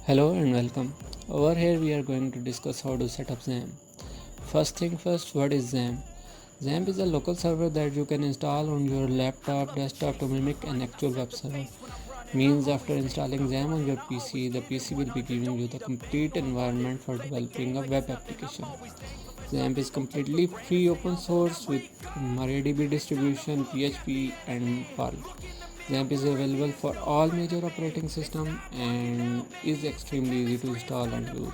Hello and welcome. Over here we are going to discuss how to set up Xampp. First thing first, what is Xampp? Xampp is a local server that you can install on your laptop, desktop to mimic an actual web server. Means after installing Xampp on your PC, the PC will be giving you the complete environment for developing a web application. Xampp is completely free open source with MariaDB distribution, PHP and Perl. Xampp is available for all major operating systems and is extremely easy to install and use.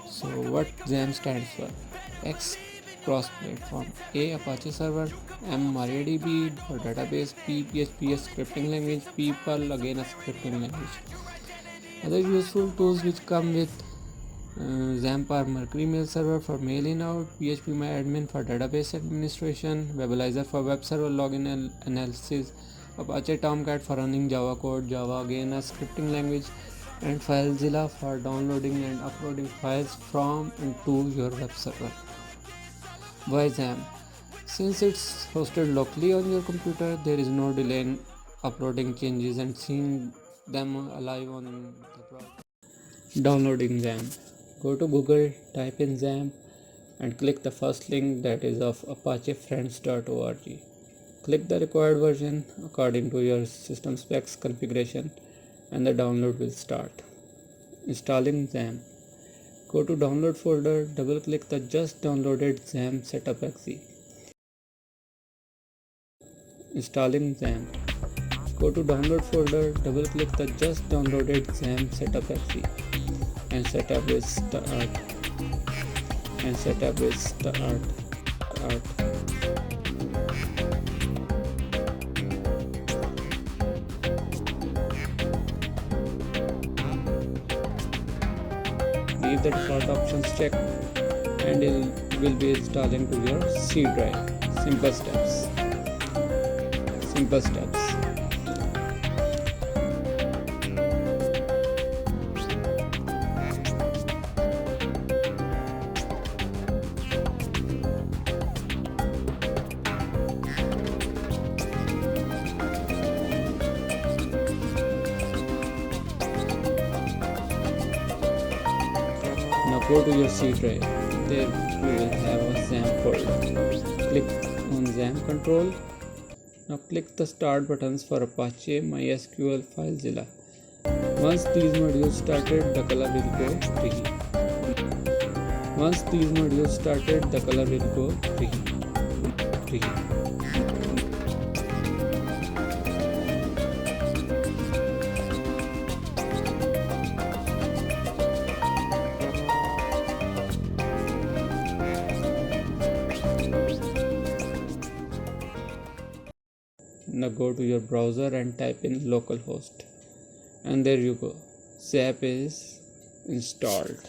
So what Xampp stands for? X cross-platform, A Apache server, M MariaDB for database, P PHP a scripting language, P Perl again a scripting language. Other useful tools which come with Xampp are Mercury mail server for mail in out, phpMyAdmin for database administration, Webalizer for web server login and analysis, Apache Tomcat for running Java code, Java again a scripting language, and FileZilla for downloading and uploading files from and to your web server. Why Xampp? Since it's hosted locally on your computer, there is no delay in uploading changes and seeing them alive on the project. Downloading Xampp. Go to Google, type in Xampp and click the first link, that is of apachefriends.org. Click the required version according to your system specs configuration and the download will start. Installing Xampp. Go to download folder, double click the just downloaded Xampp setup exe. Installing Xampp. Go to download folder, double click the just downloaded Xampp setup exe and setup is start. Leave the default options checked and it will be installing to your C drive. Simple steps. Now go to your C drive. There you will have a Xampp folder. Click on Xampp control. Now click the start buttons for Apache, MySQL, FileZilla. Once these modules started, the color will go green. Now go to your browser and type in localhost and there you go, Xampp is installed.